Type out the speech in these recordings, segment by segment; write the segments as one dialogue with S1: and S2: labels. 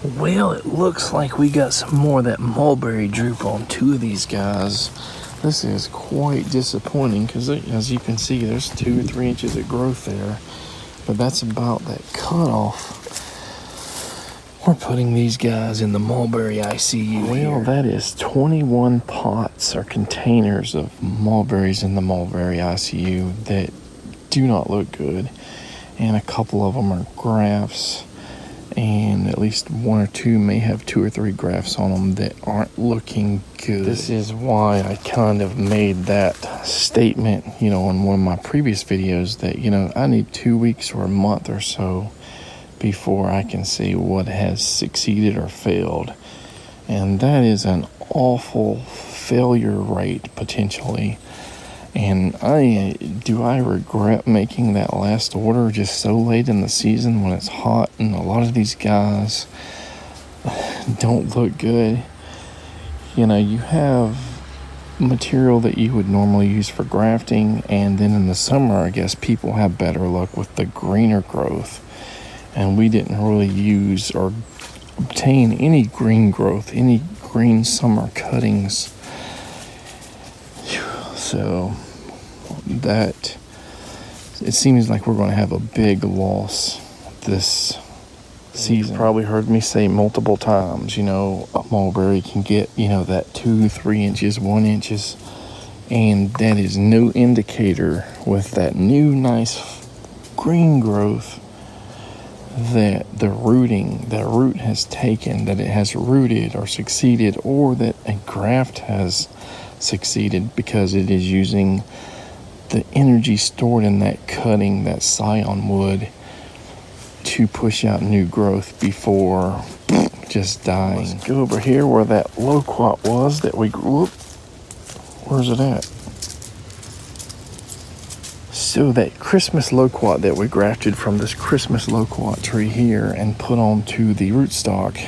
S1: Well, it looks like we got some more of that mulberry droop on two of these guys. This is quite disappointing because as you can see, there's 2 or 3 inches of growth there. But that's about that cutoff. We're putting these guys in the mulberry ICU. Well, that is 21 pots or containers of mulberries in the mulberry ICU that do not look good. And a couple of them are grafts. And at least 1 or 2 may have 2 or 3 grafts on them that aren't looking good. This is why I kind of made that statement, in one of my previous videos that, I need 2 weeks or a month or so before I can see what has succeeded or failed. And that is an awful failure rate potentially. And do I regret making that last order just so late in the season when it's hot and a lot of these guys don't look good. You have material that you would normally use for grafting, and then in the summer I guess people have better luck with the greener growth, and we didn't really use or obtain any green growth, any green summer cuttings. So that it seems like we're going to have a big loss this season. You've probably heard me say multiple times, a mulberry can get, that 2-3 inches, 1 inches, and that is no indicator with that new nice green growth that the root has taken, that it has rooted or succeeded, or that a graft has succeeded, because it is using the energy stored in that cutting, that scion wood, to push out new growth before just dying. Let's go over here where that loquat was that we grew up. Where's it at? So that Christmas loquat that we grafted from this Christmas loquat tree here and put onto the rootstock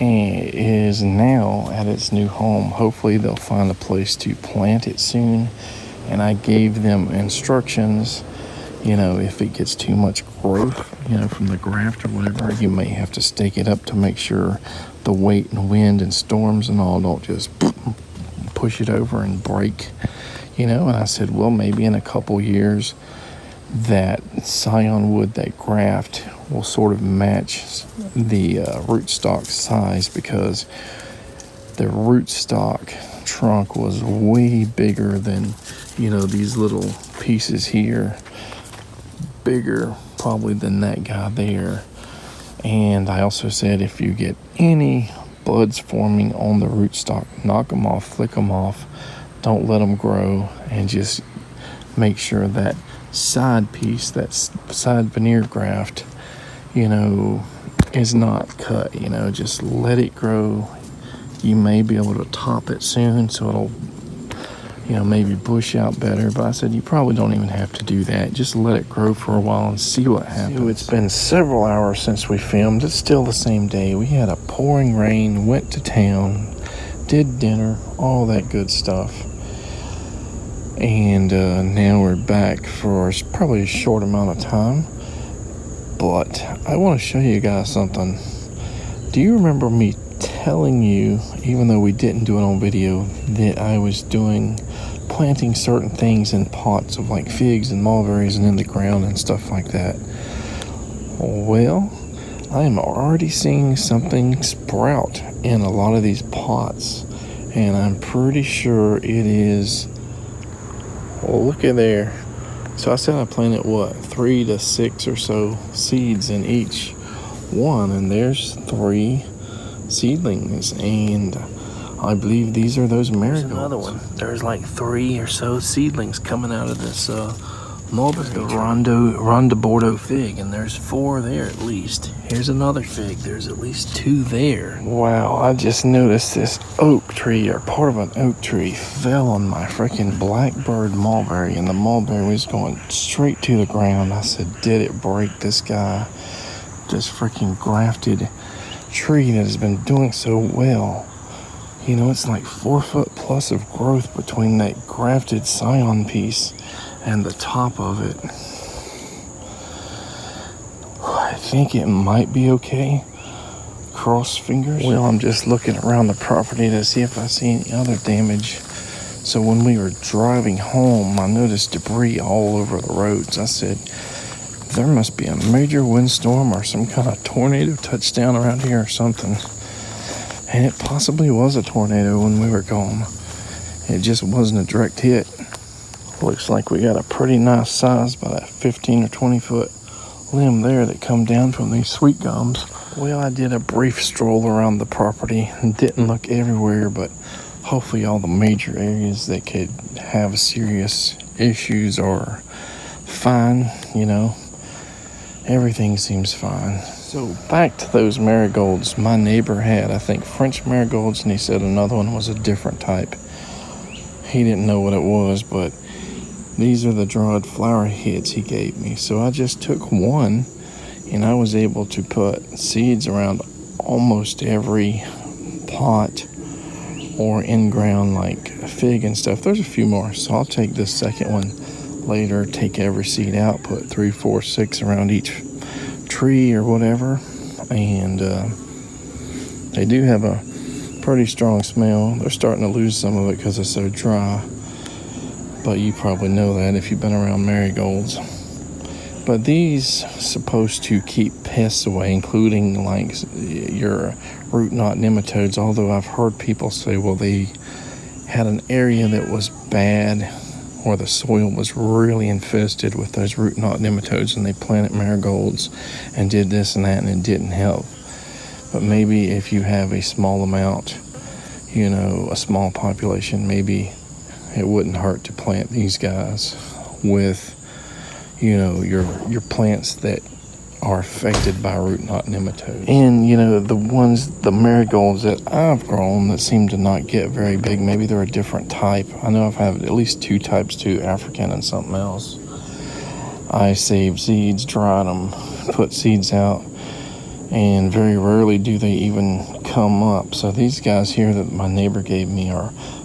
S1: is now at its new home. Hopefully they'll find a place to plant it soon. And I gave them instructions, if it gets too much growth, from the graft or whatever, you may have to stake it up to make sure the weight and wind and storms and all don't just push it over and break, And I said, well, maybe in a couple years that scion wood, that graft, will sort of match the rootstock size, because the rootstock trunk was way bigger than, these little pieces here. Bigger probably than that guy there. And I also said, if you get any buds forming on the rootstock, knock them off, flick them off. Don't let them grow, and just make sure that side piece, that side veneer graft, is not cut. Just let it grow. You may be able to top it soon, so it'll, maybe bush out better. But I said, you probably don't even have to do that. Just let it grow for a while and see what happens. It's been several hours since we filmed. It's still the same day. We had a pouring rain, went to town, did dinner, all that good stuff. And now we're back for probably a short amount of time. But I want to show you guys something. Do you remember me telling you, even though we didn't do it on video, that I was planting certain things in pots of like figs and mulberries and in the ground and stuff like that? Well, I am already seeing something sprout in a lot of these pots, and I'm pretty sure it is, well, look at there. So I said I planted 3 to 6 or so seeds in each one, and there's 3 seedlings, and I believe these are those marigolds. There's another one. There's like 3 or so seedlings coming out of this mulberry Rondo Bordeaux fig, and there's 4 there at least. Here's another fig. There's at least 2 there. Wow, I just noticed this oak tree, or part of an oak tree, fell on my freaking blackbird mulberry, and the mulberry was going straight to the ground. I said, did it break this guy? This freaking grafted tree that has been doing so well. It's like 4 foot plus of growth between that grafted scion piece and the top of it. I think it might be okay. cross fingers. Well, I'm just looking around the property to see if I see any other damage. So when we were driving home, I noticed debris all over the roads. I said, there must be a major windstorm or some kind of tornado touchdown around here or something. And it possibly was a tornado when we were gone. It just wasn't a direct hit. Looks like we got a pretty nice size, about a 15 or 20 foot limb there that come down from these sweet gums. Well, I did a brief stroll around the property and didn't look everywhere, but hopefully all the major areas that could have serious issues are fine, you know. Everything seems fine. So back to those marigolds. My neighbor had, I think, French marigolds, and he said another one was a different type. He didn't know what it was, but these are the dried flower heads he gave me. So I just took one, and I was able to put seeds around almost every pot or in ground like fig and stuff. There's a few more, so I'll take this second one later, take every seed out, put 3, 4, 6 around each tree or whatever. And they do have a pretty strong smell. They're starting to lose some of it because it's so dry, but you probably know that if you've been around marigolds. But these supposed to keep pests away, including like your root knot nematodes, although I've heard people say, well, they had an area that was bad or the soil was really infested with those root knot nematodes, and they planted marigolds and did this and that, and it didn't help. But maybe if you have a small amount, you know, a small population, maybe it wouldn't hurt to plant these guys with, you know, your plants that are affected by root knot nematodes. And, you know, the marigolds that I've grown that seem to not get very big, maybe they're a different type. I know I've had at least 2 types too, African and something else. I saved seeds, dried them, put seeds out, and very rarely do they even come up. So these guys here that my neighbor gave me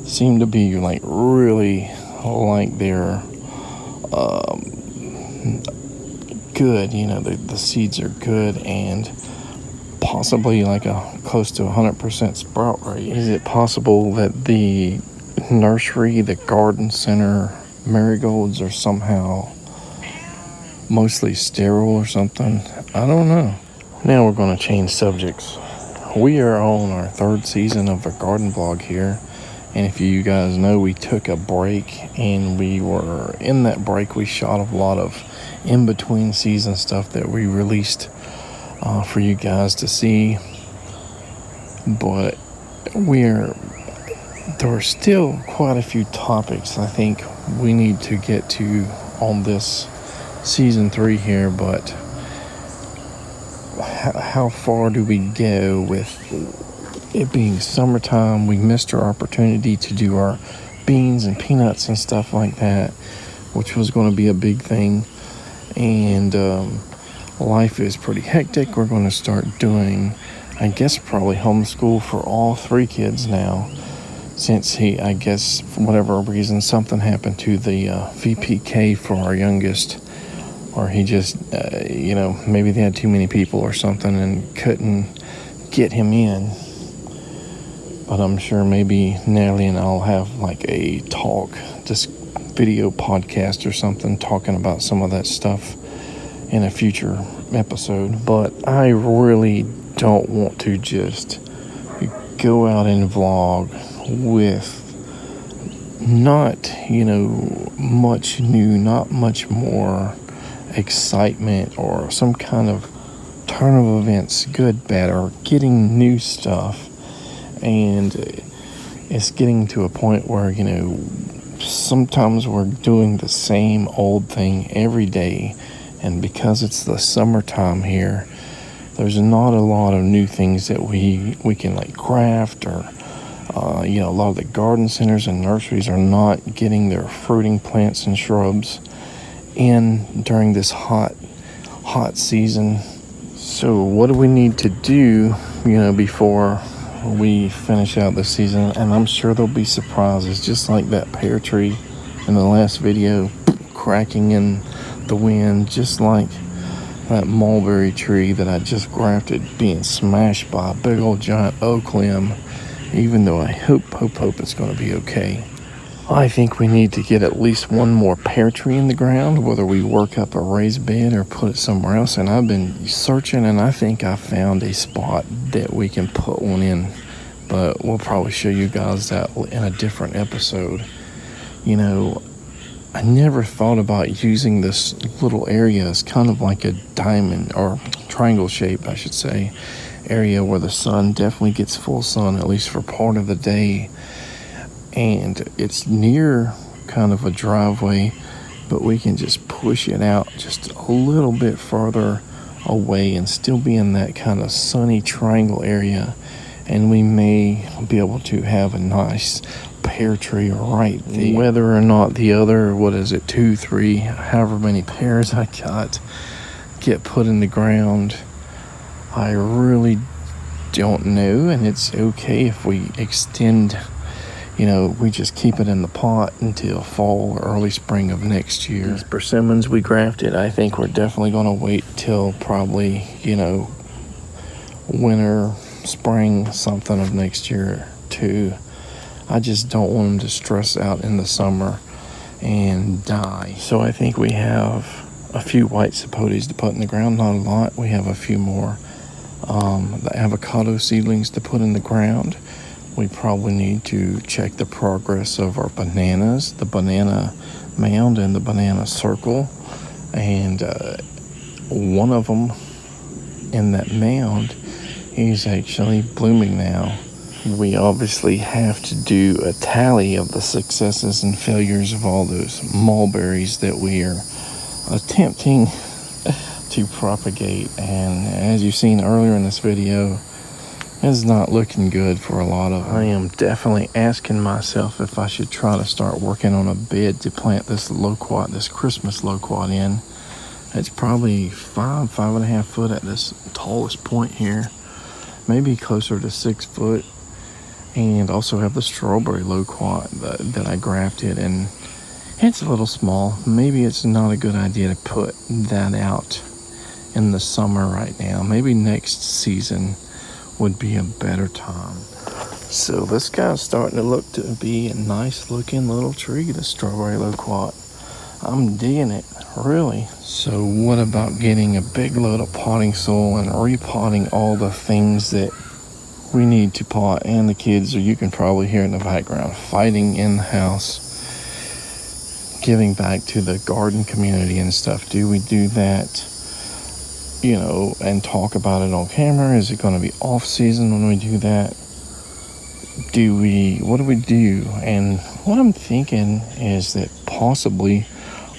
S1: seem to be like really like they're good, you know, the seeds are good and possibly like a close to 100% sprout rate. Is it possible that the nursery, the garden center marigolds are somehow mostly sterile or something? I don't know. Now we're going to change subjects. We are on our 3rd season of a garden vlog here, and if you guys know, we took a break, and we were in that break, we shot a lot of in-between season stuff that we released for you guys to see. But there are still quite a few topics I think we need to get to on this season 3 here, but how far do we go with it being summertime? We missed our opportunity to do our beans and peanuts and stuff like that, which was going to be a big thing. And life is pretty hectic. We're going to start doing, I guess, probably homeschool for all 3 kids now, since I guess, for whatever reason, something happened to the VPK for our youngest, or he just, maybe they had too many people or something and couldn't get him in. But I'm sure maybe Natalie and I'll have like a talk, just video podcast or something, talking about some of that stuff in a future episode. But I really don't want to just go out and vlog with not, much new, not much more excitement or some kind of turn of events, good, bad, or getting new stuff. And it's getting to a point where, sometimes we're doing the same old thing every day. And because it's the summertime here, there's not a lot of new things that we can like craft, or a lot of the garden centers and nurseries are not getting their fruiting plants and shrubs in during this hot season. So what do we need to do, before we finish out the season? And I'm sure there'll be surprises, just like that pear tree in the last video cracking in the wind, just like that mulberry tree that I just grafted being smashed by a big old giant oak limb, even though I hope it's going to be okay. I think we need to get at least one more pear tree in the ground, whether we work up a raised bed or put it somewhere else. And I've been searching, and I think I found a spot that we can put one in. But we'll probably show you guys that in a different episode. You know, I never thought about using this little area as kind of like a diamond or triangle shape, I should say, area where the sun definitely gets full sun, at least for part of the day. And it's near kind of a driveway, but we can just push it out just a little bit further away and still be in that kind of sunny triangle area. And we may be able to have a nice pear tree right there. Whether or not the other, 2, 3, however many pears I got, get put in the ground, I really don't know. And it's okay if we extend, we just keep it in the pot until fall or early spring of next year. These persimmons we grafted, I think we're definitely going to wait till probably, winter, spring, something of next year too. I just don't want them to stress out in the summer and die. So I think we have a few white sapotes to put in the ground, not a lot. We have a few more the avocado seedlings to put in the ground. We probably need to check the progress of our bananas, the banana mound and the banana circle. And one of them in that mound is actually blooming now. We obviously have to do a tally of the successes and failures of all those mulberries that we are attempting to propagate. And as you've seen earlier in this video, it's not looking good for a lot of them. I am definitely asking myself if I should try to start working on a bed to plant this loquat, this Christmas loquat in. It's probably 5.5 foot at this tallest point here, maybe closer to 6 foot. And also have the strawberry loquat that I grafted, and it's a little small. Maybe it's not a good idea to put that out in the summer right now. Maybe next season would be a better time. So this guy's starting to look to be a nice looking little tree, the strawberry loquat. I'm digging it, really. So what about getting a big load of potting soil and repotting all the things that we need to pot, and the kids, or you can probably hear in the background, fighting in the house, giving back to the garden community and stuff. Do we do that, and talk about it on camera? Is it going to be off season when we do that? What do we do? And what I'm thinking is that possibly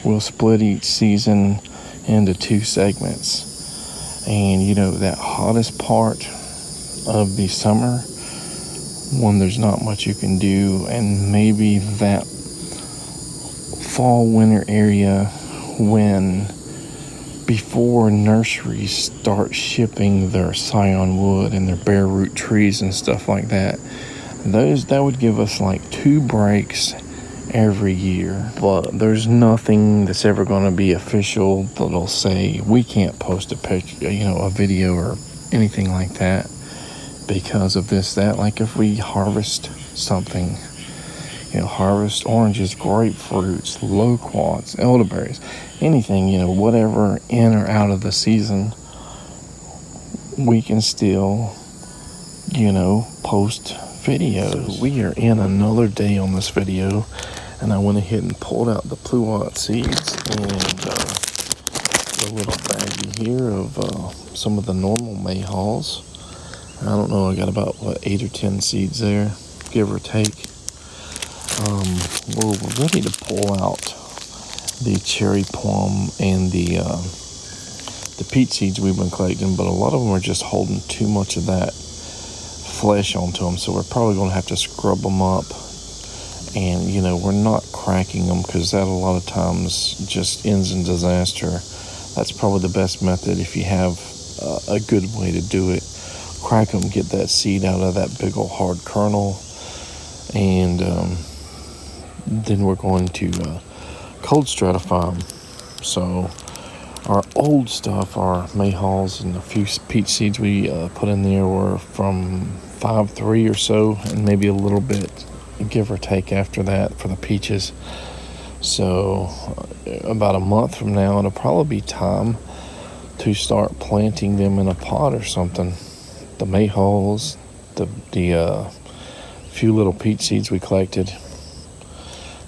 S1: we'll split each season into 2 segments. And, that hottest part of the summer, when there's not much you can do, and maybe that fall winter area when before nurseries start shipping their scion wood and their bare root trees and stuff like that. That would give us like 2 breaks every year. But there's nothing that's ever going to be official that'll say we can't post a picture, a video or anything like that because of this, that. Like if we harvest something, harvest oranges, grapefruits, loquats, elderberries, anything, whatever in or out of the season, we can still, post videos. So we are in another day on this video, and I went ahead and pulled out the pluot seeds and the little baggie here of some of the normal mayhaws. I don't know, I got about 8 or 10 seeds there, give or take. We're ready to pull out the cherry plum and the peach seeds we've been collecting, but a lot of them are just holding too much of that flesh onto them, so we're probably going to have to scrub them up. And we're not cracking them because that a lot of times just ends in disaster. That's probably the best method if you have a good way to do it. Crack them, get that seed out of that big old hard kernel, and then we're going to cold stratify them. So Our old stuff, our mayhaws and a few peach seeds we put in there were from 5.3 or so, and maybe a little bit, give or take, after that for the peaches. So about a month from now, it'll probably be time to start planting them in a pot or something. The mayhaws, the few little peach seeds we collected.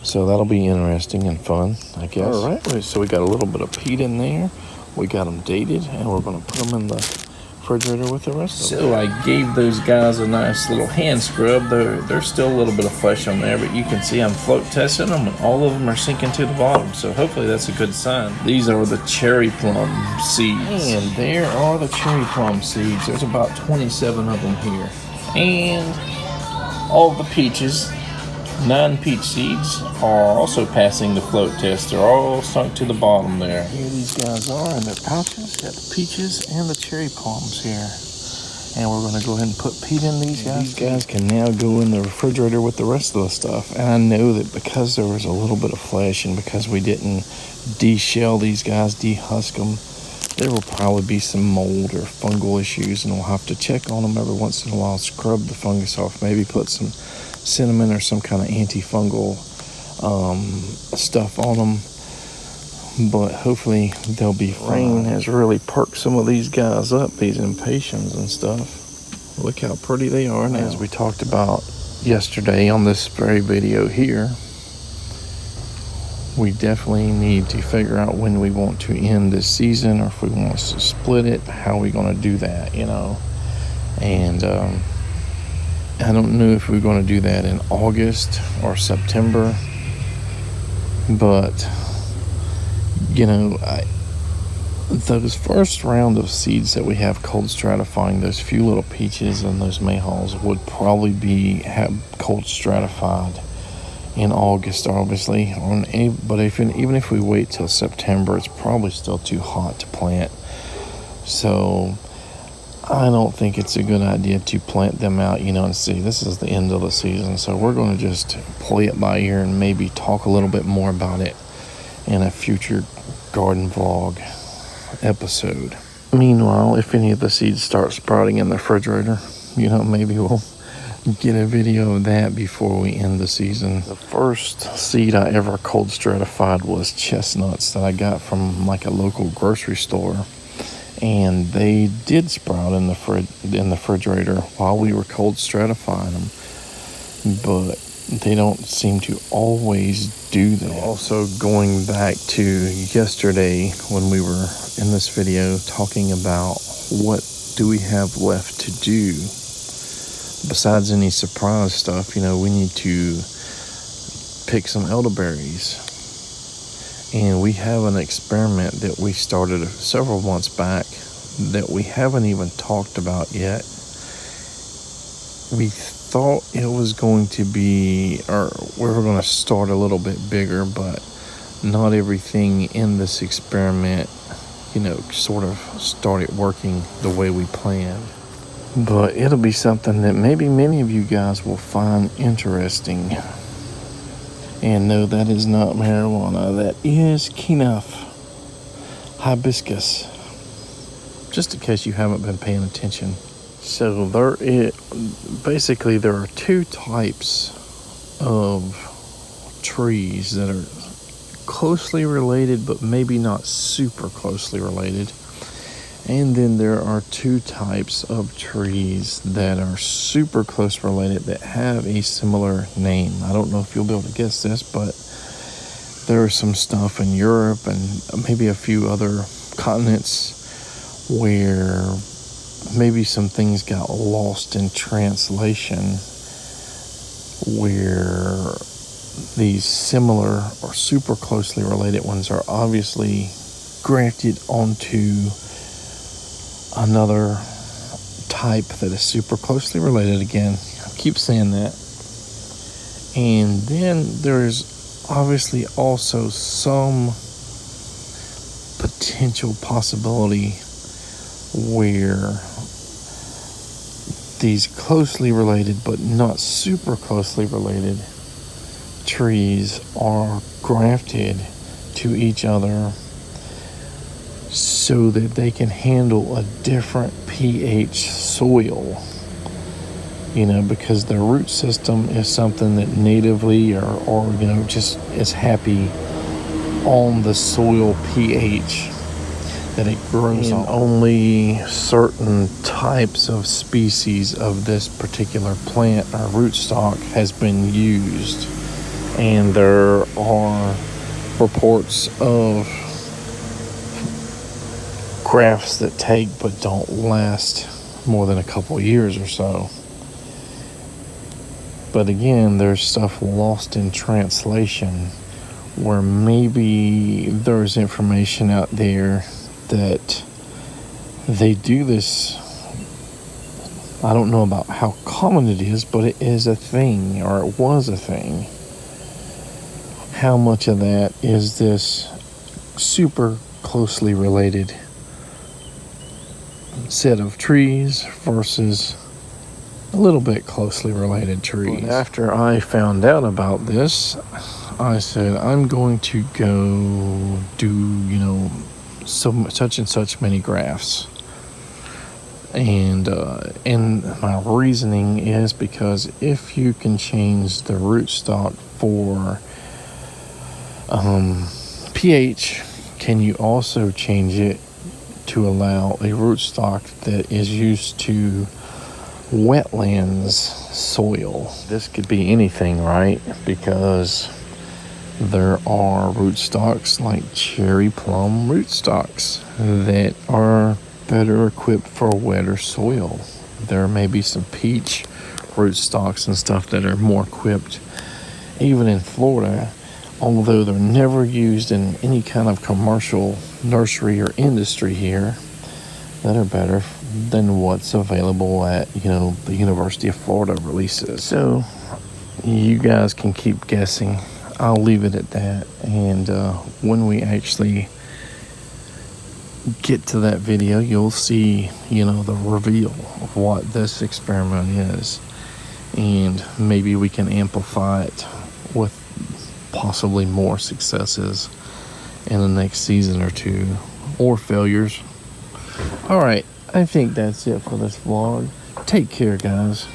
S1: So that'll be interesting and fun, I guess. All right, so we got a little bit of peat in there. We got them dated, and we're going to put them in the refrigerator with the rest of them. So I gave those guys a nice little hand scrub. There's still a little bit of flesh on there, but you can see I'm float testing them, and all of them are sinking to the bottom. So hopefully that's a good sign. These are the cherry plum seeds. And there are the cherry plum seeds. There's about 27 of them here. And all the peaches, 9 peach seeds, are also passing the float test. They're all sunk to the bottom there. Here these guys are in their pouches. Got the peaches and the cherry plums here. And we're going to go ahead and put peat in these guys. These guys can now go in the refrigerator with the rest of the stuff. And I know that because there was a little bit of flesh and because we didn't de-shell these guys, de-husk them, there will probably be some mold or fungal issues, and we'll have to check on them every once in a while, scrub the fungus off, maybe put some cinnamon or some kind of antifungal stuff on them. But hopefully they'll be fine. Rain has really perked some of these guys up, these impatiens and stuff. Look how pretty they are now. As we talked about yesterday on this very video here, we definitely need to figure out when we want to end this season, or if we want to split it, how are we going to do that, you know. And I don't know if we're going to do that in August or September, but you know, those first round of seeds that we have cold stratifying, those few little peaches and those mayhaws, would probably be cold stratified in August, obviously. But even if we wait till September, it's probably still too hot to plant. So I don't think it's a good idea to plant them out, you know, and see, this is the end of the season. So we're going to just play it by ear and maybe talk a little bit more about it in a future garden vlog episode. Meanwhile, if any of the seeds start sprouting in the refrigerator, you know, maybe we'll get a video of that before we end the season. The first seed I ever cold stratified was chestnuts that I got from like a local grocery store, and they did sprout in the refrigerator while we were cold stratifying them, but they don't seem to always do that. Also, going back to yesterday when we were in this video talking about what do we have left to do besides any surprise stuff, you know, we need to pick some elderberries. And we have an experiment that we started several months back that we haven't even talked about yet. We thought it was going to be, or we were going to start a little bit bigger, but not everything in this experiment, you know, sort of started working the way we planned. But it'll be something that maybe many of you guys will find interesting. And no, that is not marijuana. That is Kenaf hibiscus. Just in case you haven't been paying attention. So there are 2 types of trees that are closely related, but maybe not super closely related. And then there are 2 types of trees that are super close related that have a similar name. I don't know if you'll be able to guess this, but there's some stuff in Europe and maybe a few other continents where maybe some things got lost in translation, where these similar or super closely related ones are obviously grafted onto another type that is super closely related again. I keep saying that. And then there's obviously also some potential possibility where these closely related but not super closely related trees are grafted to each other so that they can handle a different pH soil. You know, because their root system is something that natively or you know, just is happy on the soil pH that it grows on. Only certain types of species of this particular plant or rootstock has been used, and there are reports of grafts that take but don't last more than a couple years or so. But again, there's stuff lost in translation where maybe there's information out there that they do this. I don't know about how common it is, but it is a thing, or it was a thing. How much of that is this super closely related set of trees versus a little bit closely related trees? But after I found out about this, I said, I'm going to go do, you know, such and such many grafts. And my reasoning is because if you can change the rootstock for pH, can you also change it to allow a rootstock that is used to wetlands soil? This could be anything, right? Because there are rootstocks like cherry plum rootstocks that are better equipped for wetter soil. There may be some peach rootstocks and stuff that are more equipped, even in Florida, although they're never used in any kind of commercial nursery or industry here, that are better than what's available at, you know, the University of Florida releases. So you guys can keep guessing. I'll leave it at that. And when we actually get to that video, you'll see, you know, the reveal of what this experiment is. And maybe we can amplify it with possibly more successes in the next season or two, or failures. All right, I think that's it for this vlog. Take care, guys.